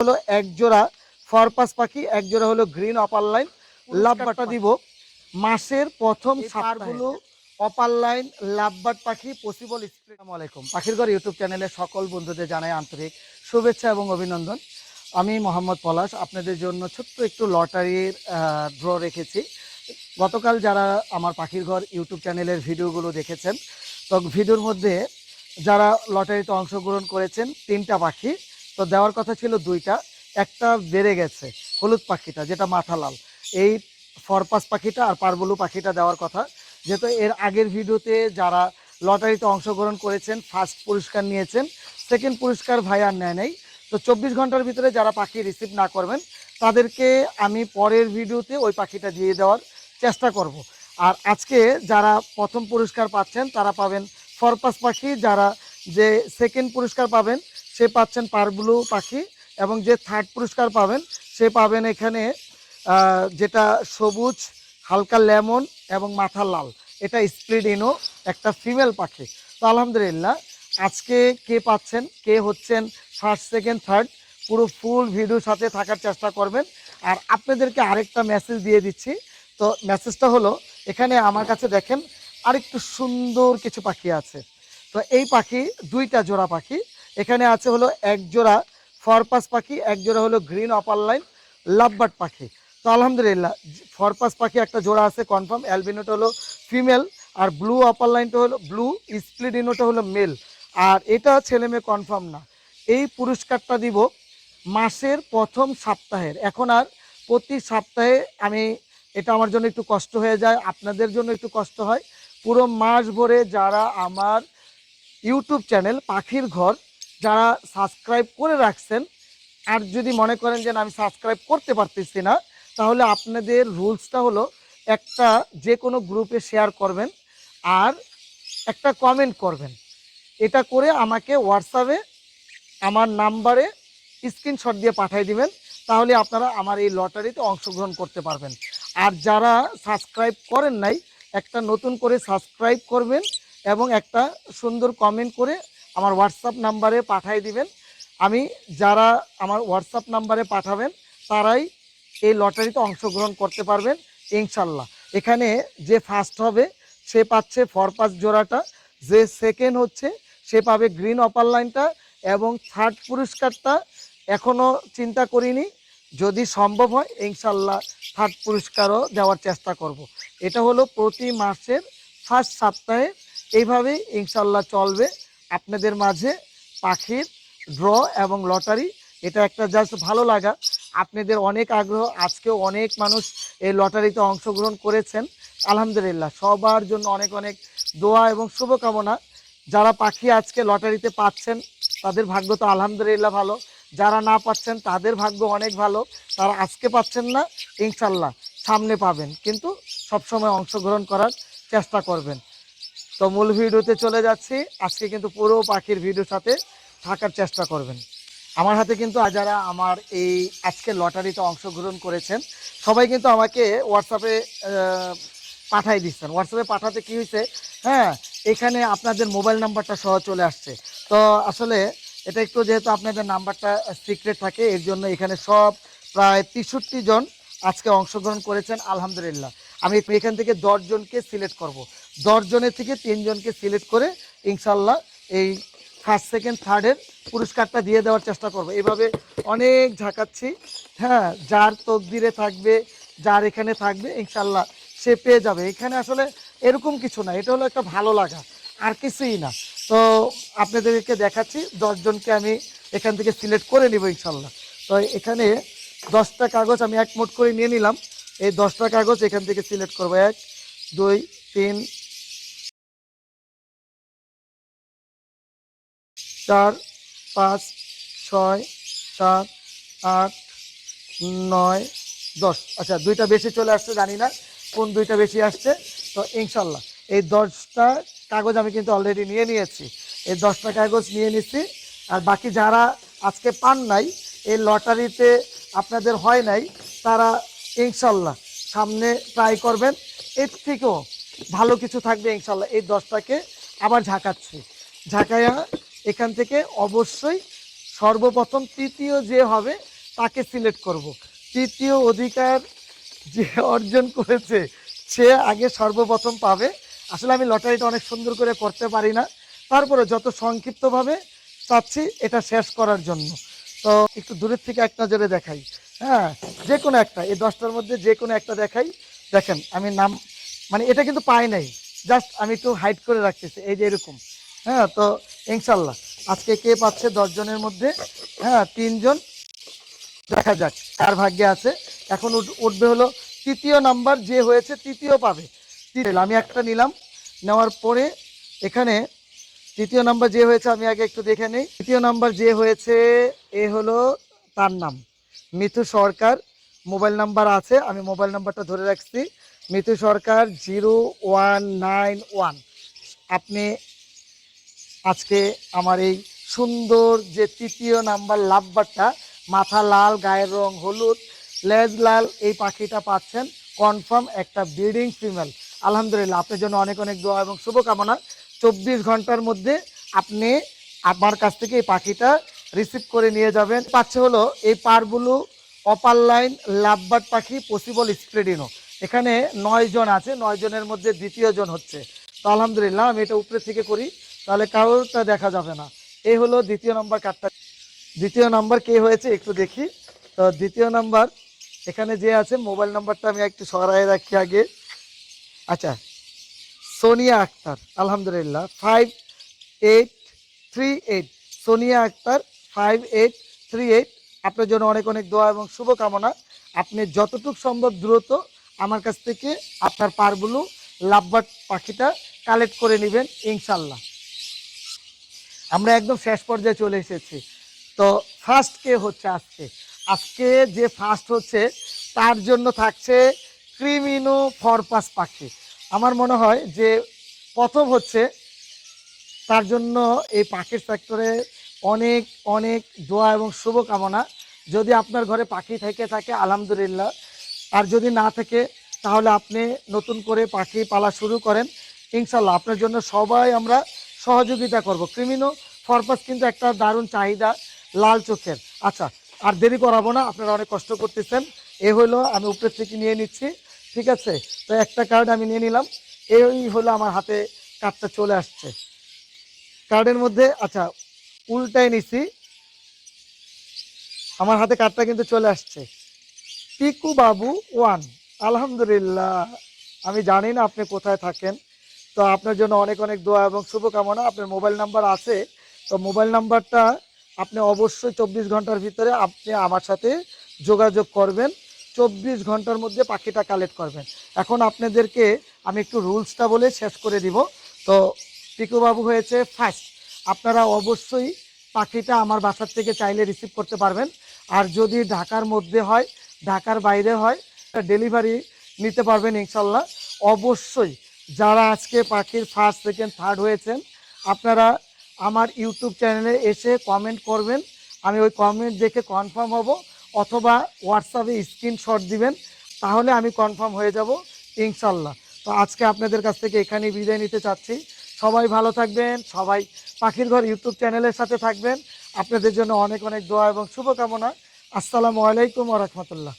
হলো এক জোড়া ফরপাস পাখি, এক জোড়া হলো গ্রিন অপার লাইন লাভবার্ডটা দিব মাসের প্রথম সারগুলো। অপার লাইন লাভবার্ড পাখি পসিবল। আসসালামু আলাইকুম, পাখির ঘর ইউটিউব চ্যানেলের সকল বন্ধুদের জানাই আন্তরিক শুভেচ্ছা এবং অভিনন্দন। আমি মোহাম্মদ পলাশ আপনাদের জন্য ছোট্ট একটু লটারির ড্র রেখেছি। গতকাল যারা আমার পাখির ঘর ইউটিউব চ্যানেলের ভিডিওগুলো দেখেছেন, তো ভিডিওর মধ্যে যারা লটারিতে অংশগ্রহণ করেছেন 3টা পাখি, তো দেওয়ার কথা ছিল 2টা, একটা বেড়ে গেছে হলুদ পাখিটা যেটা মাথা লাল, এই ফরপাস পাখিটা আর পারবলু পাখিটা দেওয়ার কথা। যেহেতু এর আগের ভিডিওতে যারা লটারিতে অংশগ্রহণ করেছেন ফার্স্ট পুরস্কার নিয়েছেন, সেকেন্ড পুরস্কার ভাই আর নেয় নেই। তো 24 ঘন্টার ভিতরে যারা পাখি রিসিভ না করবেন তাদেরকে আমি পরের ভিডিওতে ওই পাখিটা দিয়ে দেওয়ার চেষ্টা করব। আর আজকে যারা প্রথম পুরস্কার পাচ্ছেন তারা পাবেন ফরপাস পাখি, যারা যে সেকেন্ড পুরস্কার পাবেন সে পাচ্ছেন পারব্লু পাখি, এবং যে থার্ড পুরস্কার পাবেন সে পাবেন এখানে যেটা সবুজ হালকা লেমন এবং মাথা লাল, এটা স্প্লিট ইনো একটা ফিমেল পাখি। তো আলহামদুলিল্লাহ আজকে কে পাচ্ছেন, কে হচ্ছেন ফার্স্ট সেকেন্ড থার্ড, পুরো ফুল ভিডিওর সাথে থাকার চেষ্টা করবেন। আর আপনাদেরকে আরেকটা মেসেজ দিয়ে দিচ্ছি। তো মেসেজটা হলো, এখানে আমার কাছে দেখেন আরেকটু সুন্দর কিছু পাখি আছে। তো এই পাখি 2টা জোড়া পাখি, এখানে আছে হলো এক জোড়া ফরপাস পাখি, এক জোড়া হলো গ্রিন অপার লাইন লাভবার্ড পাখি। তো আলহামদুলিল্লাহ ফরপাস পাখি একটা জোড়া আছে কনফার্ম, অ্যালবিনোটা হলো ফিমেল, আর ব্লু অপার লাইনটা হলো ব্লু স্প্লিডিনোটা হলো মেল, আর এটা ছেলে মেয়ে কনফার্ম না। এই পুরস্কারটা দিব মাসের প্রথম সপ্তাহের। এখন আর প্রতি সপ্তাহে আমি, এটা আমার জন্য একটু কষ্ট হয়ে যায়, আপনাদের জন্য একটু কষ্ট হয়। পুরো মাস ভরে যারা আমার ইউটিউব চ্যানেল পাখির ঘর যারা সাবস্ক্রাইব করে রাখছেন, আর যদি মনে করেন যে আমি সাবস্ক্রাইব করতে পারতেছি না, তাহলে আপনাদের রুলসটা হলো একটা যে কোনো গ্রুপে শেয়ার করবেন আর একটা কমেন্ট করবেন। এটা করে আমাকে হোয়াটসঅ্যাপে আমার নাম্বারে স্ক্রিনশট দিয়ে পাঠিয়ে দিবেন, তাহলে আপনারা আমার এই লটারিতে অংশগ্রহণ করতে পারবেন। আর যারা সাবস্ক্রাইব করেন নাই, একটা নতুন করে সাবস্ক্রাইব করবেন এবং একটা সুন্দর কমেন্ট করে আমার হোয়াটসঅ্যাপ নাম্বারে পাঠিয়ে দিবেন। আমি যারা আমার হোয়াটসঅ্যাপ নাম্বারে পাঠাবেন তারাই এই লটারিতে অংশগ্রহণ করতে পারবেন ইনশাল্লাহ। এখানে যে ফার্স্ট হবে সে পাচ্ছে ফরপাস জোড়াটা, যে সেকেন্ড হচ্ছে সে পাবে গ্রিন অপার লাইনটা, এবং থার্ড পুরস্কারটা এখনও চিন্তা করিনি, যদি সম্ভব হয় ইনশাল্লাহ থার্ড পুরস্কারও দেওয়ার চেষ্টা করব। এটা হলো প্রতি মাসের ফার্স্ট সপ্তাহে, এইভাবেই ইনশাল্লাহ চলবে আপনাদের মাঝে পাখির ড্র এবং লটারি। এটা একটা জাস্ট ভালো লাগা, আপনাদের অনেক আগ্রহ, আজকেও অনেক মানুষ এই লটারিতে অংশগ্রহণ করেছেন। আলহামদুলিল্লাহ সবার জন্য অনেক অনেক দোয়া এবং শুভকামনা। যারা পাখি আজকে লটারিতে পাচ্ছেন তাদের ভাগ্য তো আলহামদুলিল্লাহ ভালো, যারা না পাচ্ছেন তাদের ভাগ্য অনেক ভালো, তারা আজকে পাচ্ছেন না, ইনশাল্লাহ সামনে পাবেন, কিন্তু সবসময় অংশগ্রহণ করার চেষ্টা করবেন। তো মূল ভিডিওতে চলে যাচ্ছি, আজকে কিন্তু পুরো পাখির ভিডিওর সাথে থাকার চেষ্টা করবেন। আমার হাতে কিন্তু যারা আমার এই আজকে লটারিতে অংশগ্রহণ করেছেন সবাই কিন্তু আমাকে হোয়াটসঅ্যাপে পাঠাই দিচ্ছেন। হোয়াটসঅ্যাপে পাঠাতে কি হয়েছে, হ্যাঁ এখানে আপনাদের মোবাইল নাম্বারটা সহ চলে আসছে। তো আসলে এটা একটু যেহেতু আপনাদের নাম্বারটা সিক্রেট থাকে, এর জন্য এখানে সব প্রায় 63 জন আজকে অংশগ্রহণ করেছেন আলহামদুলিল্লাহ। আমি এখান থেকে 10 জনকে সিলেক্ট করব, 10 জনের থেকে 3 জনকে সিলেক্ট করে ইনশাল্লাহ এই ফার্স্ট সেকেন্ড থার্ডের পুরস্কারটা দিয়ে দেওয়ার চেষ্টা করব। এইভাবে অনেক ঝাঁকাচ্ছি, হ্যাঁ যার তকদিরে থাকবে, যার এখানে থাকবে ইনশাল্লাহ সে পেয়ে যাবে। এখানে আসলে এরকম কিছু না, এটা হলো একটা ভালো লাগা, আর কিছুই না। তো আপনাদেরকে দেখাচ্ছি 10 জনকে আমি এখান থেকে সিলেক্ট করে নিব ইনশাল্লাহ। তো এখানে 10টা কাগজ আমি এক মোট করে নিয়ে নিলাম, এই 10টা কাগজ এখান থেকে সিলেক্ট করবো। 1 2 3 4 5 6 7 8 9 10। আচ্ছা 2টা বেশি চলে আসছে, জানি না কোন 2টা বেশি আসছে। তো ইনশাল্লাহ এই 10টা কাগজ আমি কিন্তু অলরেডি নিয়ে নিয়েছি, এই 10টা কাগজ নিয়ে নিচ্ছি। আর বাকি যারা আজকে পান নাই, এই লটারিতে আপনাদের হয় নাই, তারা ইনশাল্লাহ সামনে ট্রাই করবেন, এর থেকেও ভালো কিছু থাকবে ইনশাল্লাহ। এই 10টাকে আবার ঝাঁকাচ্ছি, ঝাঁকাইয়া এখান থেকে অবশ্যই সর্বপ্রথম তৃতীয় যে হবে তাকে সিলেক্ট করব। তৃতীয় অধিকার যে অর্জন করেছে সে আগে সর্বপ্রথম পাবে। আসলে আমি লটারিটা অনেক সুন্দর করে করতে পারি না, তারপরে যত সংক্ষিপ্তভাবে চাচ্ছি এটা শেষ করার জন্য। তো একটু দূরের থেকে এক নজরে দেখাই। হ্যাঁ, যে কোনো একটা, এই 10টার মধ্যে যে কোনো একটা দেখাই। দেখেন আমি নাম, মানে এটা কিন্তু পাই নাই, জাস্ট আমি একটু হাইড করে রাখতেছি, এই যে এরকম। হ্যাঁ, তো ইনশাল্লাহ আজকে কে পাচ্ছে 10 জনের মধ্যে? হ্যাঁ, 3 জন। দেখা যাক কার ভাগ্যে আছে। এখন উঠবে হলো তৃতীয় নাম্বার, যে হয়েছে তৃতীয় পাবে। আমি একটা নিলাম, নেওয়ার পরে এখানে তৃতীয় নাম্বার যে হয়েছে আমি আগে একটু দেখে নিই। তৃতীয় নাম্বার যে হয়েছে এ হলো, তার নাম মিথু সরকার। মোবাইল নাম্বার আছে, আমি মোবাইল নাম্বারটা ধরে রাখছি, মিথু সরকার 0191। আপনি আজকে আমার এই সুন্দর যে তৃতীয় নাম্বার লাভবারটা, মাথা লাল, গায়ের রং হলুদ, লেজ লাল, এই পাখিটা পাচ্ছেন কনফার্ম একটা ব্রিডিং ফিমেল। আলহামদুলিল্লাহ, আপনার জন্য অনেক অনেক দোয়া এবং শুভকামনা। 24 ঘন্টার মধ্যে আপনি আমার কাছ থেকে এই পাখিটা রিসিভ করে নিয়ে যাবেন। পাচ্ছে হলো এই পারবুলু অপার লাইন লাভবার্ড পাখি পসিবল স্প্রেডিনো। এখানে 9 জন আছে, 9 জনের মধ্যে দ্বিতীয় জন হচ্ছে। তো আলহামদুলিল্লাহ, আমি এটা উপরে থেকে করি, তাহলে কারোরটা দেখা যাবে না। এই হলো দ্বিতীয় নম্বর কার্ডটা। দ্বিতীয় নাম্বার কে হয়েছে একটু দেখি। তো দ্বিতীয় নাম্বার এখানে যে আছে, মোবাইল নাম্বারটা আমি একটু সরাই রাখি আগে। আচ্ছা, সোনিয়া আক্তার, আলহামদুলিল্লাহ 5838। সোনিয়া আক্তার 5838। আপনার জন্য অনেক অনেক দোয়া এবং শুভকামনা। আপনি যতটুকু সম্ভব দ্রুত আমার কাছ থেকে আপনার পারবুলু লাভবার্ড পাখিটা কালেক্ট করে নেবেন ইনশাল্লাহ। আমরা একদম শেষ পর্যায়ে চলে এসেছি। তো ফার্স্ট কে হচ্ছে আজকে? আজকে যে ফার্স্ট হচ্ছে তার জন্য থাকছে ক্রিমিনো ফরপাস পাখি। আমার মনে হয় যে প্রথম হচ্ছে, তার জন্য এই পাখির সেক্টরে অনেক অনেক দোয়া এবং শুভকামনা। যদি আপনার ঘরে পাখি থেকে থাকে আলহামদুলিল্লাহ, আর যদি না থাকে তাহলে আপনি নতুন করে পাখি পালা শুরু করেন ইনশাল্লাহ। আপনার জন্য সবাই আমরা সহযোগিতা করব। ক্রিমিনো ফরপাস কিন্তু একটা দারুণ চাহিদা, লাল চোখের। আচ্ছা, আর দেরি করাবো না, আপনারা অনেক কষ্ট করতেছেন। এ হলো, আমি উপরের থেকে নিয়ে নিচ্ছি, ঠিক আছে? তো একটা কার্ড আমি নিয়ে নিলাম, এই হলো আমার হাতে কার্ডটা চলে আসছে। কার্ডের মধ্যে আচ্ছা উল্টাই নিছি, আমার হাতে কার্ডটা কিন্তু চলে আসছে। পিকু বাবু 1। আলহামদুলিল্লাহ, আমি জানি না আপনি কোথায় থাকেন। তো আপনার জন্য অনেক অনেক দোয়া এবং শুভকামনা। আপনার মোবাইল নাম্বার আছে, তো মোবাইল নাম্বারটা আপনি অবশ্যই 24 ঘন্টার ভিতরে আপনি আমার সাথে যোগাযোগ করবেন। 24 ঘন্টার মধ্যে পাখিটা কালেক্ট করবেন। এখন আপনাদেরকে আমি একটু রুলসটা বলে শেষ করে দিব। তো পিকুবাবু হয়েছে ফার্স্ট। আপনারা অবশ্যই পাখিটা আমার বাসার থেকে চাইলে রিসিভ করতে পারবেন। আর যদি ঢাকার মধ্যে হয়, ঢাকার বাইরে হয়, ডেলিভারি নিতে পারবেন ইনশাল্লাহ। অবশ্যই যারা আজকে পাখির ফার্স্ট, সেকেন্ড, থার্ড হয়েছেন, আপনারা আমার ইউটিউব চ্যানেলে এসে কমেন্ট করবেন। আমি ওই কমেন্ট দেখে কনফার্ম হব, অথবা হোয়াটসঅ্যাপে স্ক্রিনশট দিবেন, তাহলে আমি কনফার্ম হয়ে যাব ইনশাল্লাহ। তো আজকে আপনাদের কাছ থেকে এখানেই বিদায় নিতে চাচ্ছি। সবাই ভালো থাকবেন, সবাই পাখির ঘর ইউটিউব চ্যানেলের সাথে থাকবেন। আপনাদের জন্য অনেক অনেক দোয়া এবং শুভকামনা। আসসালামু আলাইকুম ওয়া রাহমাতুল্লাহ।